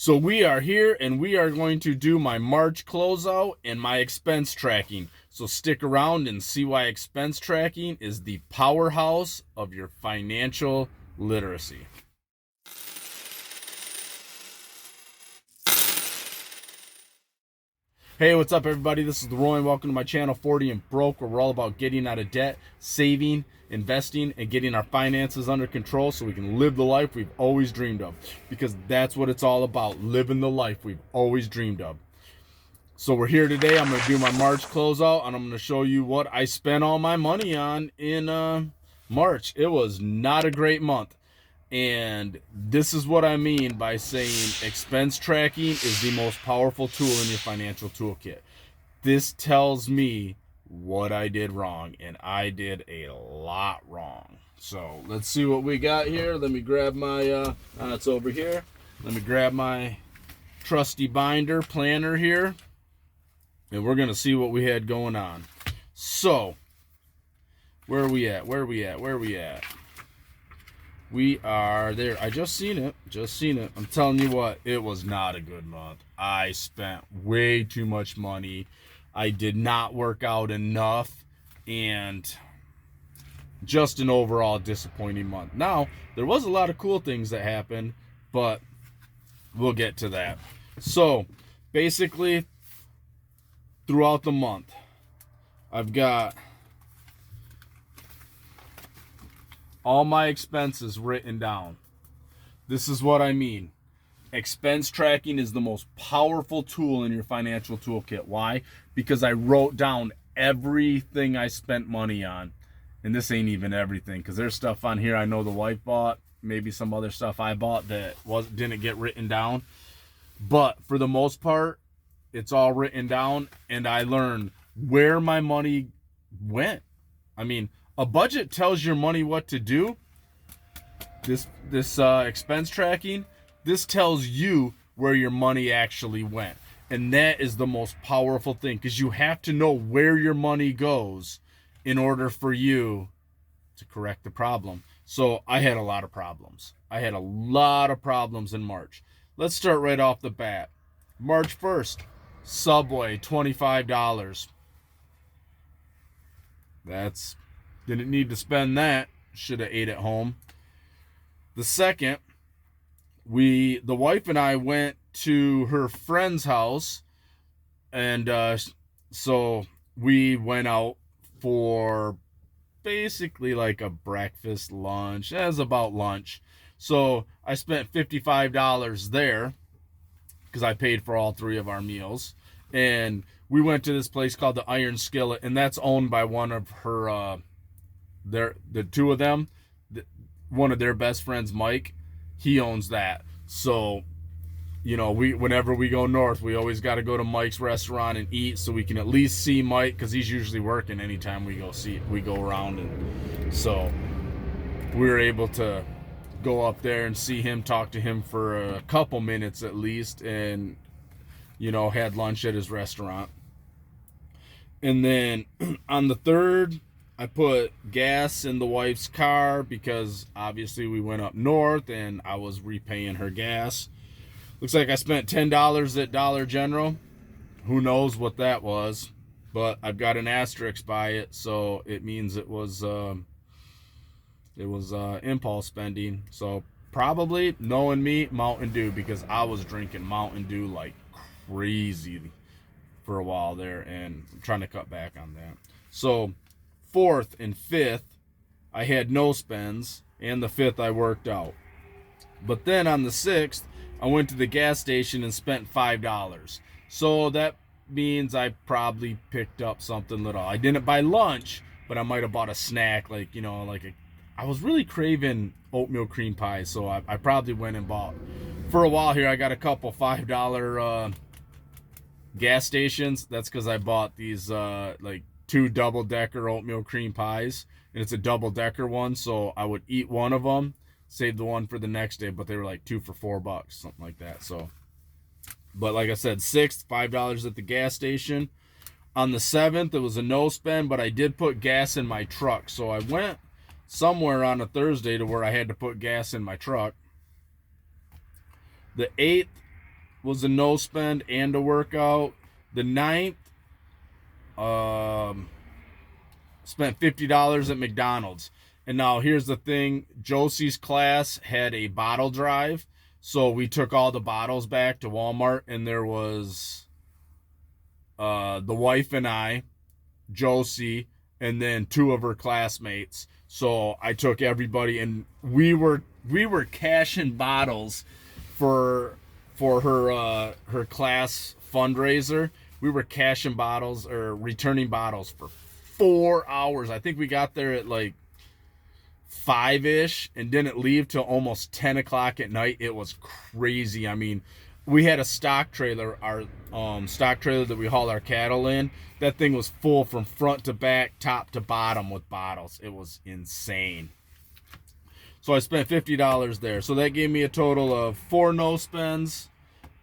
So we are here and we are going to do my March closeout and my expense tracking. So stick around and see why expense tracking is the powerhouse of your financial literacy. Hey, what's up everybody? This is the Roy and welcome to my channel 40 and Broke, where we're all about getting out of debt, saving, investing, and getting our finances under control so we can live the life we've always dreamed of. Because that's what it's all about, living the life we've always dreamed of. So we're here today. I'm going to do my March closeout and I'm going to show you what I spent all my money on in March. It was not a great month. And this is what I mean by saying expense tracking is the most powerful tool in your financial toolkit. This tells me what I did wrong, and I did a lot wrong. So let's see what we got here. Let me grab my, it's over here. Let me grab my trusty binder planner here, and we're going to see what we had going on. So, where are we at? We are there. I just seen it. I'm telling you what, it was not a good month. I spent way too much money. I did not work out enough, and just an overall disappointing month. Now, there was a lot of cool things that happened, but we'll get to that. So, basically, throughout the month, I've got all my expenses written down. This is what I mean. Expense tracking is the most powerful tool in your financial toolkit. Why? Because I wrote down everything I spent money on. And this ain't even everything, because there's stuff on here I know the wife bought, maybe some other stuff I bought that didn't get written down. But for the most part, it's all written down, and I learned where my money went. I mean, a budget tells your money what to do. This expense tracking, this tells you where your money actually went. And that is the most powerful thing, because you have to know where your money goes in order for you to correct the problem. So I had a lot of problems. In March. Let's start right off the bat. March 1st, Subway, $25. Didn't need to spend that. Should have ate at home. The second, the wife and I went to her friend's house, and so we went out for basically like a breakfast, lunch. It was about lunch. So I spent $55 there because I paid for all three of our meals. And we went to this place called the Iron Skillet, and that's owned by one of her, the two of them, one of their best friends, Mike. He owns that. So, you know, whenever we go north, we always got to go to Mike's restaurant and eat so we can at least see Mike, because he's usually working anytime we go around. And so we were able to go up there and see him, talk to him for a couple minutes at least, and, you know, had lunch at his restaurant. And then on the 3rd, I put gas in the wife's car because obviously we went up north and I was repaying her gas. Looks like I spent $10 at Dollar General. Who knows what that was, but I've got an asterisk by it, so it means it was impulse spending. So probably, knowing me, Mountain Dew, because I was drinking Mountain Dew like crazy for a while there, and I'm trying to cut back on that. So 4th and 5th, I had no spends, and the 5th I worked out. But then on the 6th, I went to the gas station and spent $5. So that means I probably picked up something little. I didn't buy lunch, but I might have bought a snack, like, you know, I was really craving oatmeal cream pie, so I probably went and bought. For a while here, I got a couple $5 gas stations. That's because I bought these like 2 double-decker oatmeal cream pies, and it's a double-decker one, so I would eat one of them, save the one for the next day, but they were like 2 for $4, something like that. So, but like I said, 6th, $5 at the gas station. On the 7th, it was a no spend, but I did put gas in my truck, so I went somewhere on a Thursday to where I had to put gas in my truck. The 8th, was a no spend and a workout. The 9th, spent $50 at McDonald's. And now here's the thing, Josie's class had a bottle drive, so we took all the bottles back to Walmart, and there was the wife and I, Josie, and then 2 of her classmates. So I took everybody, and we were cashing bottles for her class fundraiser. We were cashing bottles or returning bottles for 4 hours. I think we got there at like 5-ish and didn't leave till almost 10 o'clock at night. It was crazy. I mean, we had a stock trailer, our stock trailer that we haul our cattle in. That thing was full from front to back, top to bottom with bottles. It was insane. So I spent $50 there. So that gave me a total of 4 no spends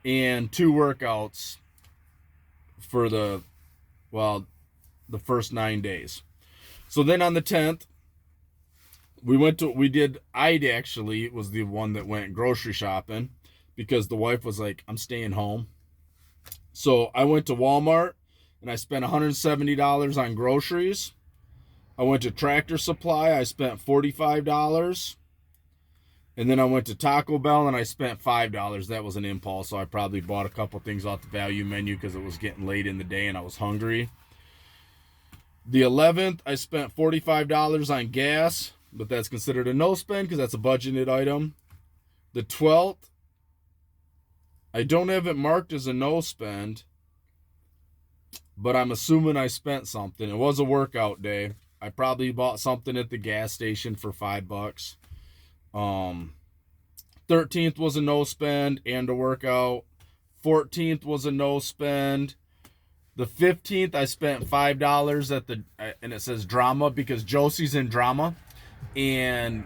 and 2 workouts for the first 9 days. So then on the 10th, I actually was the one that went grocery shopping because the wife was like, I'm staying home. So I went to Walmart and I spent $170 on groceries. I went to Tractor Supply. I spent $45. And then I went to Taco Bell and I spent $5. That was an impulse. So I probably bought a couple things off the value menu because it was getting late in the day and I was hungry. The 11th, I spent $45 on gas, but that's considered a no spend because that's a budgeted item. The 12th, I don't have it marked as a no spend, but I'm assuming I spent something. It was a workout day. I probably bought something at the gas station for $5. 13th was a no spend and a workout. 14th was a no spend. The 15th, I spent $5 at and it says drama because Josie's in drama, and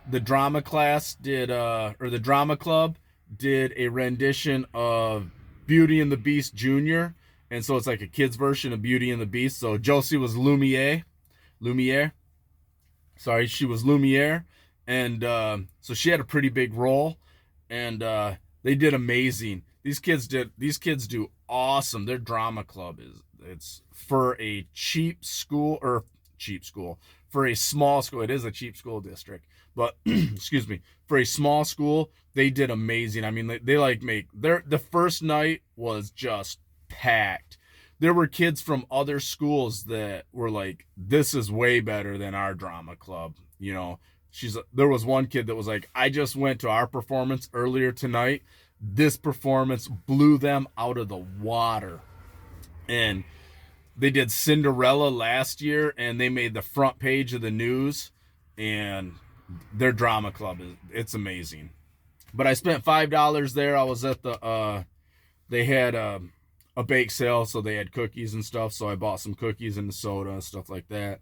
the drama class the drama club did a rendition of Beauty and the Beast Junior, and so it's like a kid's version of Beauty and the Beast. So Josie was Lumiere. Sorry, she was Lumiere, and so she had a pretty big role, and they did amazing. These kids do awesome. Their drama club it's for a for a small school. It is a cheap school district, but excuse me, for a small school, they did amazing. I mean, the first night was just packed. There were kids from other schools that were like, this is way better than our drama club. You know, there was one kid that was like, I just went to our performance earlier tonight. This performance blew them out of the water. And they did Cinderella last year, and they made the front page of the news, and their drama club it's amazing. But I spent $5 there. I was at they had a bake sale, so they had cookies and stuff, so I bought some cookies and the soda and stuff like that.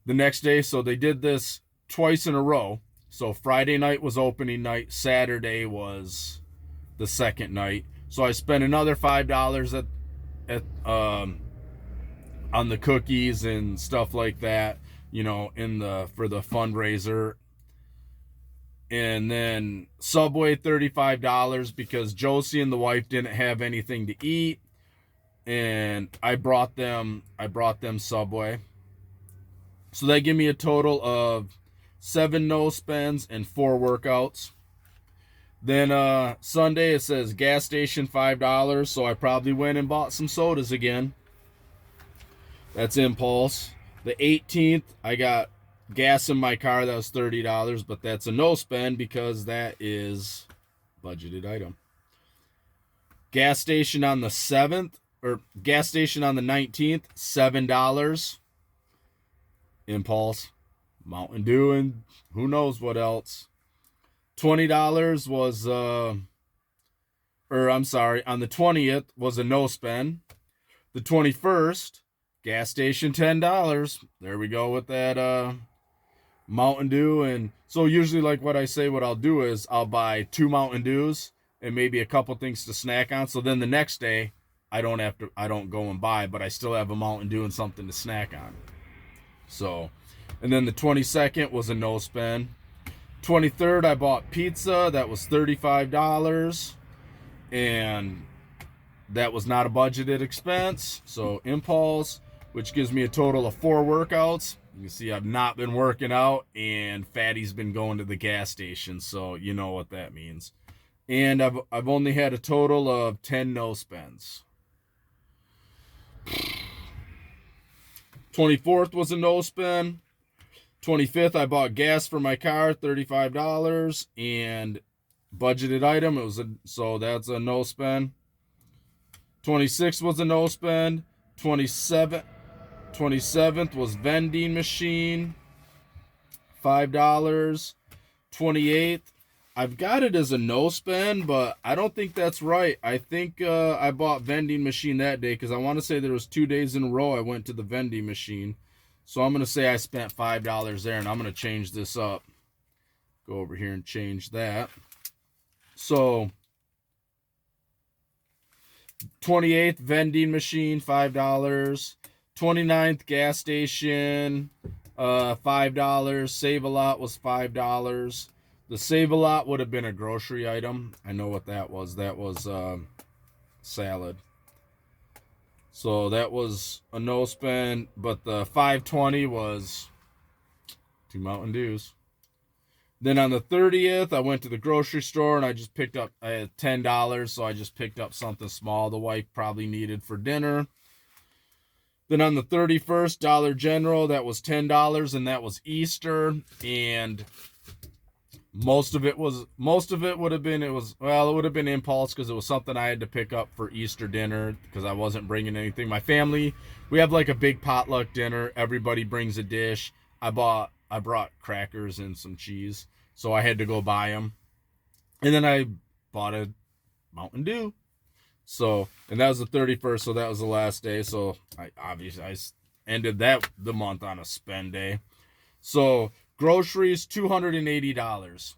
The next day, so they did this twice in a row. So Friday night was opening night, Saturday was the second night. So I spent another $5 on the cookies and stuff like that, you know, for the fundraiser. And then Subway, $35 because Josie and the wife didn't have anything to eat, and I brought them Subway. So that gave me a total of 7 no spends and 4 workouts. Then Sunday, it says gas station $5, so I probably went and bought some sodas again. That's impulse. The 18th, I got gas in my car. That was $30, but that's a no spend because that is budgeted item. Gas station on the 7th, or gas station on the 19th, $7. Impulse. Mountain Dew and who knows what else. $20 was, on the 20th was a no spend. The 21st, gas station $10. There we go with that Mountain Dew. And so usually, like what I'll do is I'll buy 2 Mountain Dews and maybe a couple things to snack on. So then the next day I don't go and buy, but I still have a Mountain Dew and something to snack on. So, and then the 22nd was a no spend. 23rd, I bought pizza. That was $35. and that was not a budgeted expense. So impulse, which gives me a total of 4 workouts. You can see I've not been working out, and Fatty's been going to the gas station, so you know what that means. And I've only had a total of 10 no spends. 24th was a no spend. 25th, I bought gas for my car, $35, and budgeted item. So that's a no spend. 26th was a no spend. 27th was vending machine, $5. 28th, I've got it as a no spend, but I don't think that's right. I think I bought vending machine that day because I want to say there was 2 days in a row I went to the vending machine. So I'm going to say I spent $5 there, and I'm going to change this up. Go over here and change that. So 28th, vending machine, $5. 29th, gas station, $5. Save-A-Lot was $5. The Save-A-Lot would have been a grocery item. I know what that was. That was salad. So that was a no spend, but the $5.20 was 2 Mountain Dews. Then on the 30th, I went to the grocery store and I had $10, so I just picked up something small the wife probably needed for dinner. Then on the 31st, Dollar General, that was $10, and that was Easter, and most of it would have been impulse because it was something I had to pick up for Easter dinner because I wasn't bringing anything. My family, we have like a big potluck dinner. Everybody brings a dish. I brought crackers and some cheese, so I had to go buy them. And then I bought a Mountain Dew. So, and that was the 31st, so that was the last day. So I ended the month on a spend day. So groceries, $280.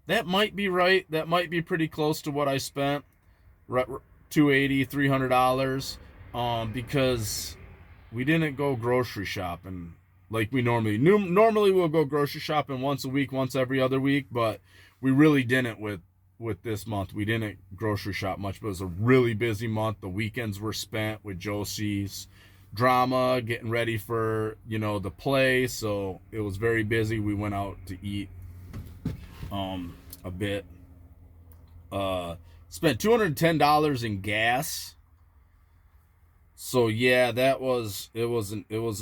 That might be right. That might be pretty close to what I spent. $280, $300. Because we didn't go grocery shopping like we normally we'll go grocery shopping once a week, once every other week, but we really didn't with this month. We didn't grocery shop much, but it was a really busy month. The weekends were spent with Josie's drama, getting ready for, the play. So it was very busy. We went out to eat a bit. Spent $210 in gas. So yeah, it was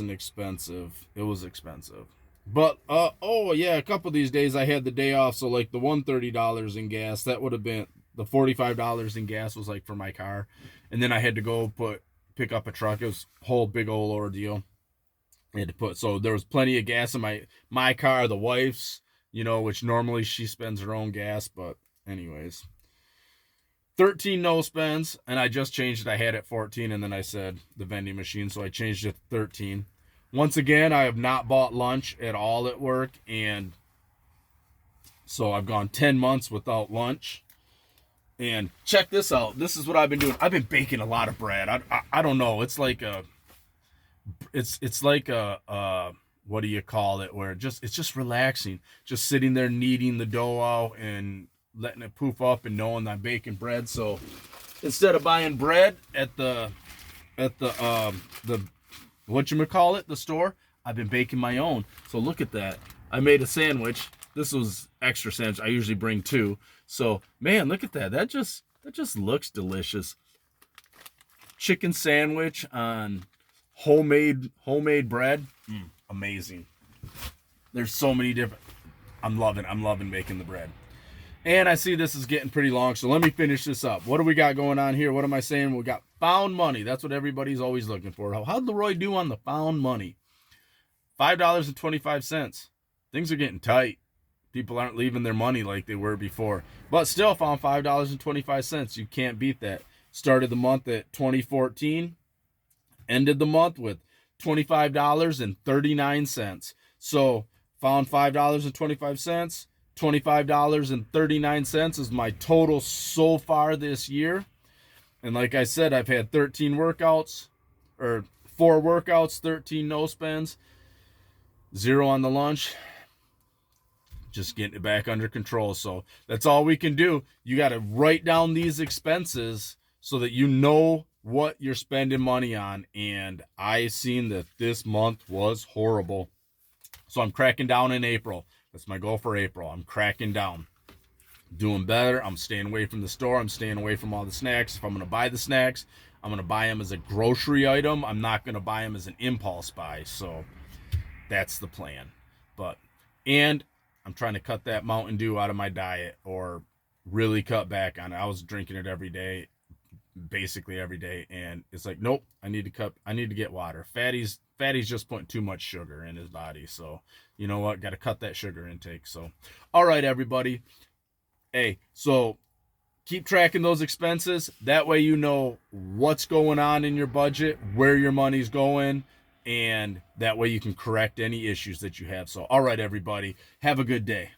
expensive. But a couple of these days I had the day off, so like the $130 in gas, that would have been the $45 in gas was like for my car. And then I had to go pick up a truck. It was a whole big old ordeal. I had to so there was plenty of gas in my car, the wife's, which normally she spends her own gas, but anyways. 13 no spends, and I just changed it. I had it 14, and then I said the vending machine, so I changed it to 13. Once again, I have not bought lunch at all at work, and so I've gone 10 months without lunch. And check this out. This is what I've been doing. I've been baking a lot of bread. I don't know. It's like it's like a what do you call it? Where it's just relaxing, just sitting there kneading the dough out and letting it poof up and knowing I'm baking bread. So instead of buying bread at the the store, I've been baking my own. So look at that. I made a sandwich. This was extra sandwich. I usually bring 2. So man, look at that. That just looks delicious. Chicken sandwich on homemade bread. Amazing. There's so many different. I'm loving making the bread. And I see this is getting pretty long, so let me finish this up. What do we got going on here? What am I saying? We got found money. That's what everybody's always looking for. How'd Leroy do on the found money? $5.25. Things are getting tight. People aren't leaving their money like they were before. But still found $5.25. You can't beat that. Started the month at $20.14. Ended the month with $25.39. So found $5.25. $25.39 is my total so far this year. And like I said, I've had 13 workouts, or 4 workouts, 13 no spends, 0 on the lunch. just getting it back under control. So that's all we can do. You got to write down these expenses so that you know what you're spending money on. And I seen that this month was horrible. So I'm cracking down in April. That's my goal for April. I'm cracking down. Doing better. I'm staying away from the store. I'm staying away from all the snacks. If I'm going to buy the snacks, I'm going to buy them as a grocery item. I'm not going to buy them as an impulse buy. So that's the plan. And I'm trying to cut that Mountain Dew out of my diet, or really cut back on it. I was drinking it every day, basically every day, and it's like, nope, I need to get water. Fatty's just putting too much sugar in his body. So you know what? Got to cut that sugar intake. So, all right, everybody. Hey, so keep tracking those expenses. That way you know what's going on in your budget, where your money's going, and that way you can correct any issues that you have. So, all right, everybody, have a good day.